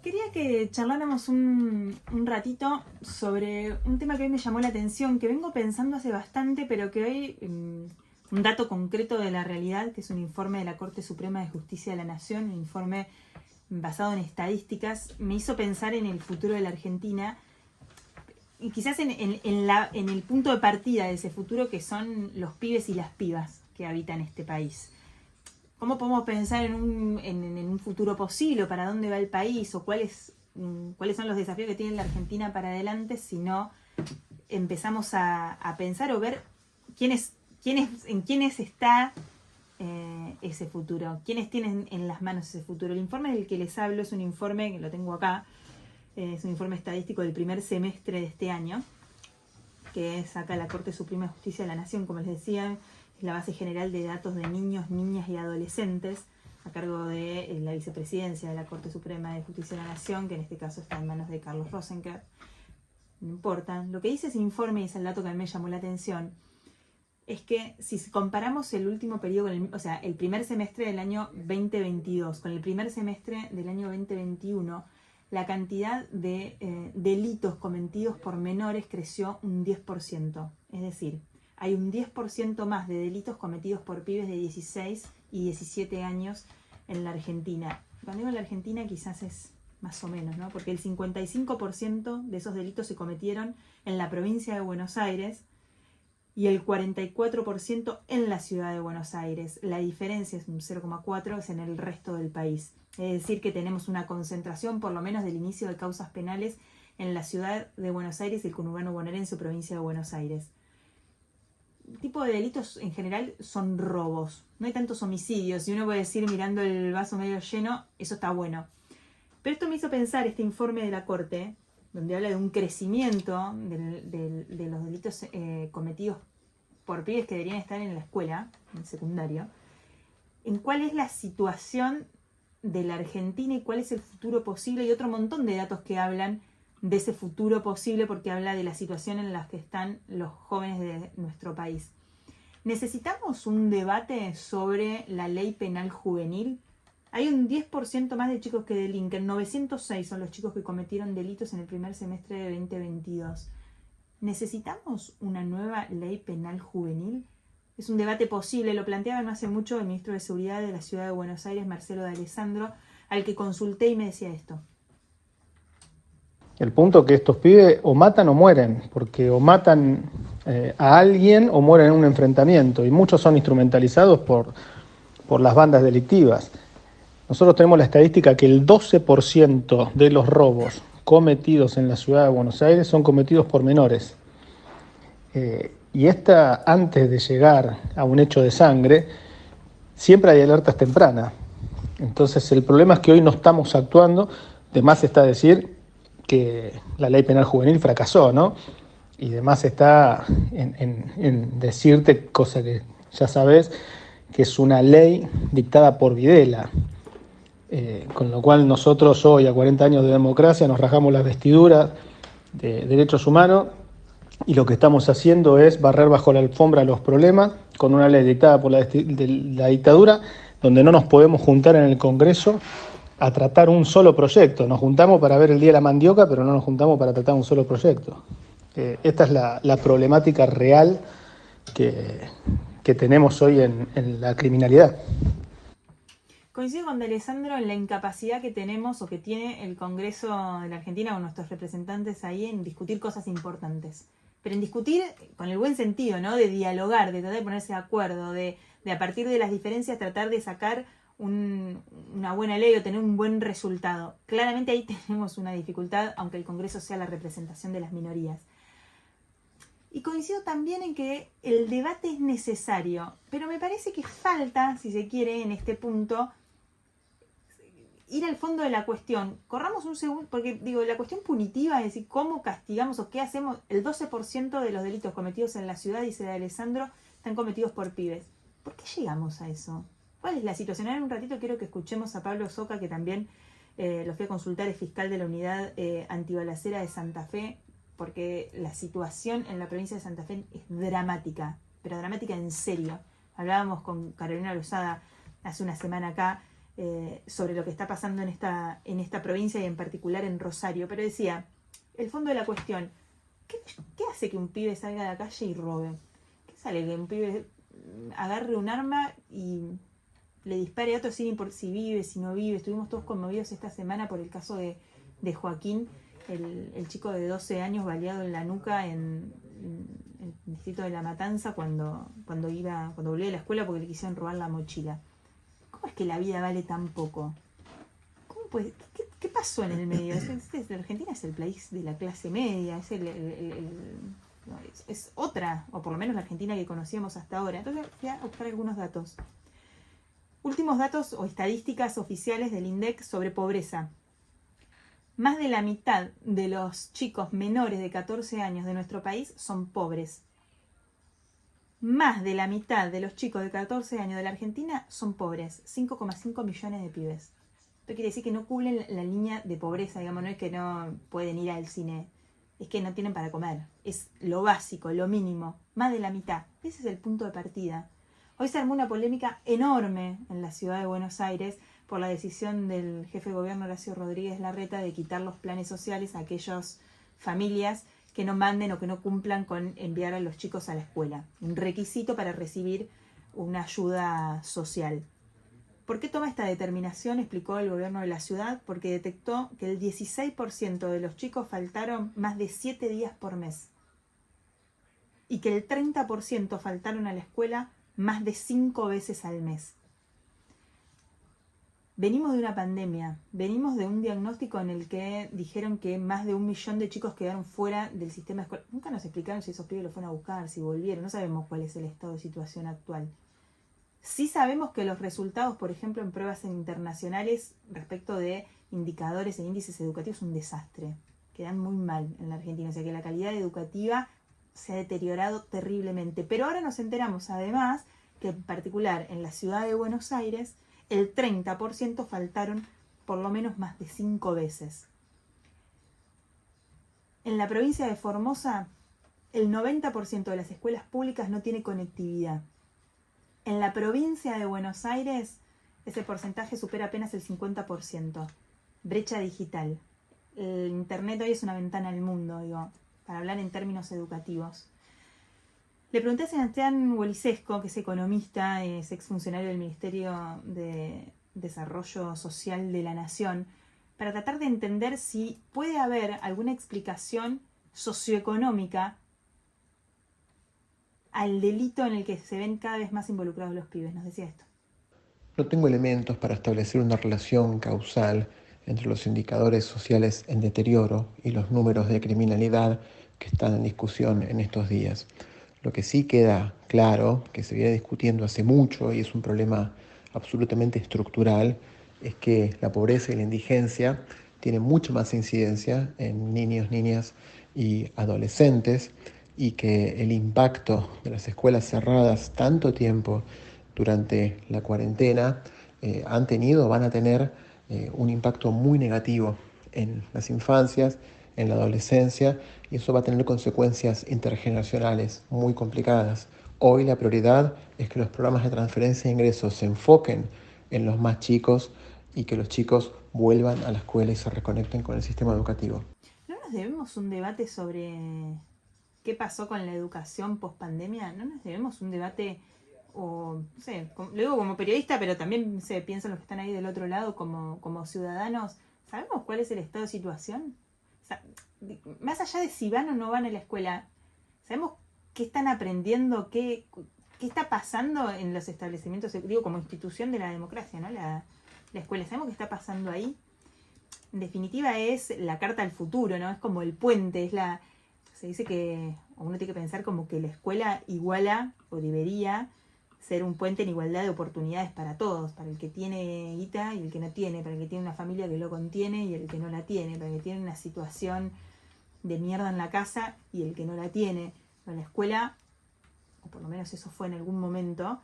Quería que charláramos un ratito sobre un tema que hoy me llamó la atención, que vengo pensando hace bastante, pero que hoy, un dato concreto de la realidad, que es un informe de la Corte Suprema de Justicia de la Nación, un informe basado en estadísticas, me hizo pensar en el futuro de la Argentina y quizás en el punto de partida de ese futuro, que son los pibes y las pibas que habitan este país. ¿Cómo podemos pensar en un futuro posible, o para dónde va el país, o cuáles son los desafíos que tiene la Argentina para adelante, si no empezamos a pensar o ver en quiénes está ese futuro, quiénes tienen en las manos ese futuro? El informe del que les hablo es un informe, que lo tengo acá, es un informe estadístico del primer semestre de este año, que saca la Corte Suprema de Justicia de la Nación, como les decía. Es la base general de datos de niños, niñas y adolescentes, a cargo de la vicepresidencia de la Corte Suprema de Justicia de la Nación, que en este caso está en manos de Carlos Rosenkrantz. No importa. Lo que dice ese informe, y es el dato que a mí me llamó la atención, es que si comparamos el último periodo, el primer semestre del año 2022 con el primer semestre del año 2021, la cantidad de delitos cometidos por menores creció un 10%. Es decir, hay un 10% más de delitos cometidos por pibes de 16 y 17 años en la Argentina. Cuando digo en la Argentina quizás es más o menos, ¿no? Porque el 55% de esos delitos se cometieron en la provincia de Buenos Aires y el 44% en la ciudad de Buenos Aires. La diferencia es un 0,4, es en el resto del país. Es decir, que tenemos una concentración, por lo menos del inicio de causas penales, en la ciudad de Buenos Aires y el conurbano bonaerense, provincia de Buenos Aires. El tipo de delitos en general son robos. No hay tantos homicidios. Y uno puede decir, mirando el vaso medio lleno, eso está bueno. Pero esto me hizo pensar, este informe de la Corte, donde habla de un crecimiento de los delitos cometidos por pibes que deberían estar en la escuela, en el secundario, en cuál es la situación de la Argentina y cuál es el futuro posible, y otro montón de datos que hablan de ese futuro posible, porque habla de la situación en la que están los jóvenes de nuestro país. ¿Necesitamos un debate sobre la ley penal juvenil? Hay un 10% más de chicos que delinquen. 906 son los chicos que cometieron delitos en el primer semestre de 2022. ¿Necesitamos una nueva ley penal juvenil? Es un debate posible, lo planteaba no hace mucho el ministro de Seguridad de la Ciudad de Buenos Aires, Marcelo D'Alessandro, al que consulté y me decía esto. El punto es que estos pibes o matan o mueren, porque o matan a alguien o mueren en un enfrentamiento, y muchos son instrumentalizados por las bandas delictivas. Nosotros tenemos la estadística que el 12% de los robos cometidos en la ciudad de Buenos Aires son cometidos por menores. Y antes de llegar a un hecho de sangre, siempre hay alertas tempranas. Entonces el problema es que hoy no estamos actuando. De más está decir que la ley penal juvenil fracasó, ¿no? Y de más está en decirte, cosa que ya sabes, que es una ley dictada por Videla. Con lo cual nosotros hoy, a 40 años de democracia, nos rajamos las vestiduras de derechos humanos, y lo que estamos haciendo es barrer bajo la alfombra los problemas con una ley dictada por la dictadura, donde no nos podemos juntar en el Congreso a tratar un solo proyecto. Nos juntamos para ver el Día de la Mandioca, pero no nos juntamos para tratar un solo proyecto. Esta es la problemática real que tenemos hoy en la criminalidad. Coincido con D'Alessandro en la incapacidad que tenemos o que tiene el Congreso de la Argentina, o nuestros representantes ahí, en discutir cosas importantes. Pero en discutir con el buen sentido, ¿no? De dialogar, de tratar de ponerse de acuerdo, de a partir de las diferencias tratar de sacar una buena ley o tener un buen resultado. Claramente ahí tenemos una dificultad, aunque el Congreso sea la representación de las minorías. Y coincido también en que el debate es necesario, pero me parece que falta, si se quiere, en este punto, ir al fondo de la cuestión. Corramos un segundo, porque digo, la cuestión punitiva, es decir, cómo castigamos o qué hacemos. El 12% de los delitos cometidos en la ciudad, dice D'Alessandro, están cometidos por pibes. ¿Por qué llegamos a eso? ¿Cuál es la situación? Ahora en un ratito quiero que escuchemos a Pablo Soca, que también lo fui a consultar, es fiscal de la unidad antibalacera de Santa Fe, porque la situación en la provincia de Santa Fe es dramática, pero dramática en serio. Hablábamos con Carolina Lozada hace una semana acá, sobre lo que está pasando en esta provincia y en particular en Rosario. Pero decía, el fondo de la cuestión, ¿qué hace que un pibe salga a la calle y robe? ¿Qué sale que un pibe agarre un arma y le dispare a otro sin importar si vive, si no vive? Estuvimos todos conmovidos esta semana por el caso de Joaquín, el chico de 12 años baleado en la nuca en el distrito de La Matanza cuando volvió de la escuela porque le quisieron robar la mochila. ¿Cómo es que la vida vale tan poco? ¿Cómo puede? ¿Qué pasó en el medio? Argentina es el país de la clase media, es otra, o por lo menos la Argentina que conocíamos hasta ahora. Entonces fui a buscar algunos datos. Últimos datos o estadísticas oficiales del INDEC sobre pobreza. Más de la mitad de los chicos menores de 14 años de nuestro país son pobres. Más de la mitad de los chicos de 14 años de la Argentina son pobres. 5,5 millones de pibes. Esto quiere decir que no cubren la línea de pobreza, digamos, no es que no pueden ir al cine. Es que no tienen para comer. Es lo básico, lo mínimo. Más de la mitad. Ese es el punto de partida. Hoy se armó una polémica enorme en la ciudad de Buenos Aires por la decisión del jefe de gobierno Horacio Rodríguez Larreta de quitar los planes sociales a aquellas familias que no manden o que no cumplan con enviar a los chicos a la escuela. Un requisito para recibir una ayuda social. ¿Por qué toma esta determinación? Explicó el gobierno de la ciudad. Porque detectó que el 16% de los chicos faltaron más de 7 días por mes. Y que el 30% faltaron a la escuela más de 5 veces al mes. Venimos de una pandemia, venimos de un diagnóstico en el que dijeron que más de 1 millón de chicos quedaron fuera del sistema escolar. Nunca nos explicaron si esos pibes los fueron a buscar, si volvieron, no sabemos cuál es el estado de situación actual. Sí sabemos que los resultados, por ejemplo, en pruebas internacionales respecto de indicadores e índices educativos es un desastre, quedan muy mal en la Argentina, o sea que la calidad educativa se ha deteriorado terriblemente. Pero ahora nos enteramos además que en particular en la ciudad de Buenos Aires el 30% faltaron por lo menos más de 5 veces. En la provincia de Formosa, el 90% de las escuelas públicas no tiene conectividad. En la provincia de Buenos Aires, ese porcentaje supera apenas el 50%. Brecha digital. El Internet hoy es una ventana al mundo, digo, para hablar en términos educativos. Le pregunté a Sebastián Wolicesco, que es economista, es exfuncionario del Ministerio de Desarrollo Social de la Nación, para tratar de entender si puede haber alguna explicación socioeconómica al delito en el que se ven cada vez más involucrados los pibes. Nos decía esto. No tengo elementos para establecer una relación causal entre los indicadores sociales en deterioro y los números de criminalidad que están en discusión en estos días. Lo que sí queda claro, que se viene discutiendo hace mucho y es un problema absolutamente estructural, es que la pobreza y la indigencia tienen mucha más incidencia en niños, niñas y adolescentes, y que el impacto de las escuelas cerradas tanto tiempo durante la cuarentena van a tener un impacto muy negativo en las infancias, en la adolescencia, y eso va a tener consecuencias intergeneracionales muy complicadas. Hoy la prioridad es que los programas de transferencia de ingresos se enfoquen en los más chicos y que los chicos vuelvan a la escuela y se reconecten con el sistema educativo. ¿No nos debemos un debate sobre qué pasó con la educación post-pandemia? ¿No nos debemos un debate, o no sé, lo digo como periodista, pero también se piensan los que están ahí del otro lado como ciudadanos? ¿Sabemos cuál es el estado de situación? O sea, más allá de si van o no van a la escuela, ¿sabemos qué están aprendiendo? ¿Qué está pasando en los establecimientos, digo, como institución de la democracia, ¿no? La escuela, ¿sabemos qué está pasando ahí? En definitiva es la carta al futuro, ¿no? Es como el puente, se dice que uno tiene que pensar como que la escuela iguala o debería ser un puente en igualdad de oportunidades para todos, para el que tiene guita y el que no tiene, para el que tiene una familia que lo contiene y el que no la tiene, para el que tiene una situación de mierda en la casa y el que no la tiene. Pero la escuela, o por lo menos eso fue en algún momento,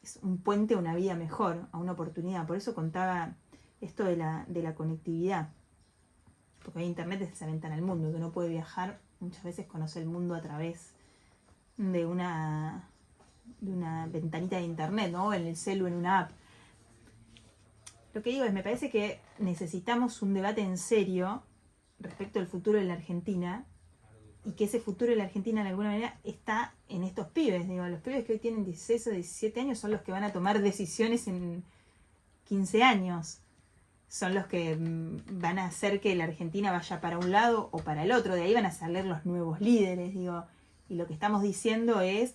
es un puente a una vida mejor, a una oportunidad. Por eso contaba esto de la conectividad, porque hay internet es esa ventana al mundo, que uno puede viajar, muchas veces conoce el mundo a través de una ventanita de internet, ¿no? En el celu, en una app. Lo que digo es, me parece que necesitamos un debate en serio respecto al futuro de la Argentina, y que ese futuro de la Argentina de alguna manera está en estos pibes. Digo, los pibes que hoy tienen 16 o 17 años son los que van a tomar decisiones en 15 años. Son los que van a hacer que la Argentina vaya para un lado o para el otro. De ahí van a salir los nuevos líderes, digo. Y lo que estamos diciendo es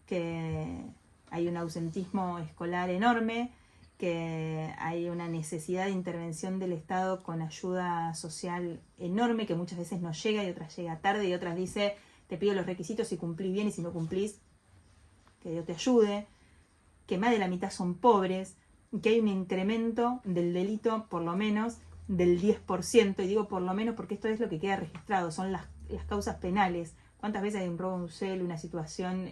que hay un ausentismo escolar enorme, que hay una necesidad de intervención del Estado con ayuda social enorme, que muchas veces no llega y otras llega tarde, y otras dice, te pido los requisitos y cumplí bien, y si no cumplís, que Dios te ayude, que más de la mitad son pobres, que hay un incremento del delito por lo menos del 10%, y digo por lo menos porque esto es lo que queda registrado, son las causas penales. ¿Cuántas veces hay un robo de un cel, una situación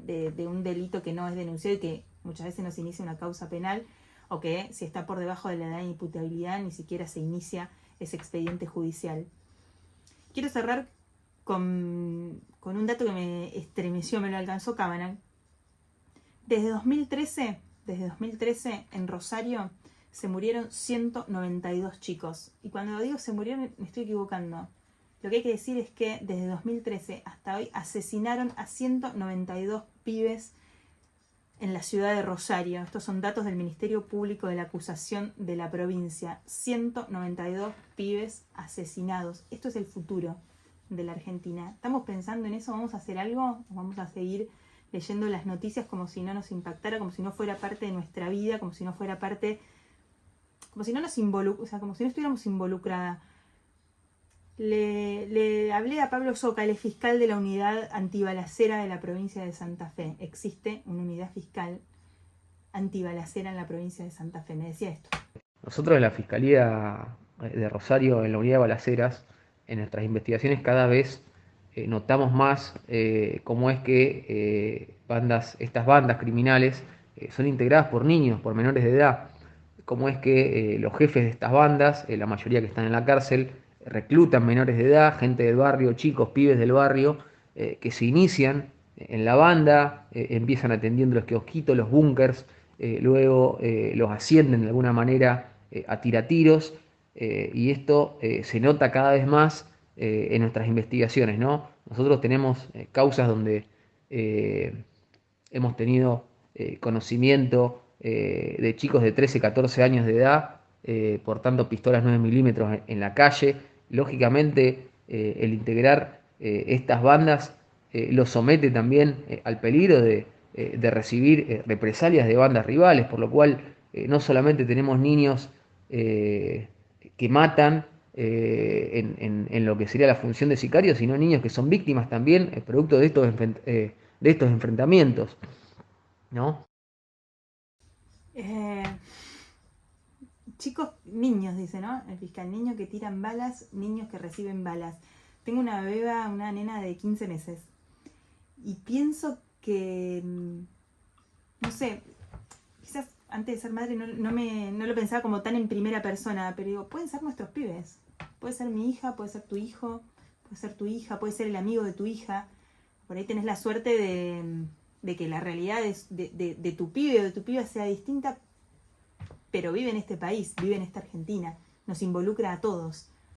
de un delito que no es denunciado y que muchas veces no se inicia una causa penal, o que si está por debajo de la edad de imputabilidad ni siquiera se inicia ese expediente judicial? Quiero cerrar con un dato que me estremeció, me lo alcanzó Cabanag. Desde 2013 en Rosario se murieron 192 chicos. Y cuando digo se murieron me estoy equivocando. Lo que hay que decir es que desde 2013 hasta hoy asesinaron a 192 pibes en la ciudad de Rosario. Estos son datos del Ministerio Público de la Acusación de la provincia. 192 pibes asesinados. Esto es el futuro de la Argentina. ¿Estamos pensando en eso? ¿Vamos a hacer algo? ¿O vamos a seguir leyendo las noticias como si no nos impactara, como si no fuera parte de nuestra vida, como si no fuera parte, como si no nos como si no estuviéramos involucradas? Le hablé a Pablo Soca, el fiscal de la unidad antibalacera de la provincia de Santa Fe. Existe una unidad fiscal antibalacera en la provincia de Santa Fe. Me decía esto. Nosotros en la Fiscalía de Rosario, en la unidad de balaceras, en nuestras investigaciones cada vez notamos más cómo es que estas bandas criminales son integradas por niños, por menores de edad. Cómo es que los jefes de estas bandas, la mayoría que están en la cárcel, reclutan menores de edad, gente del barrio, chicos, pibes del barrio, que se inician en la banda, empiezan atendiendo los kiosquitos, los búnkers, luego los ascienden de alguna manera a tiratiros, y esto se nota cada vez más en nuestras investigaciones, ¿no? Nosotros tenemos causas donde hemos tenido conocimiento de chicos de 13, 14 años de edad portando pistolas 9 milímetros en la calle. Lógicamente, el integrar estas bandas los somete también al peligro de recibir represalias de bandas rivales, por lo cual no solamente tenemos niños que matan en lo que sería la función de sicarios, sino niños que son víctimas también, producto de estos enfrentamientos, ¿no? Chicos, niños, dice, ¿no? El fiscal, niños que tiran balas, niños que reciben balas. Tengo una beba, una nena de 15 meses. Y pienso que, no sé, quizás antes de ser madre no lo pensaba como tan en primera persona, pero digo, pueden ser nuestros pibes. Puede ser mi hija, puede ser tu hijo, puede ser tu hija, puede ser el amigo de tu hija. Por ahí tenés la suerte de que la realidad de tu pibe o de tu piba sea distinta, pero vive en este país, vive en esta Argentina, nos involucra a todos.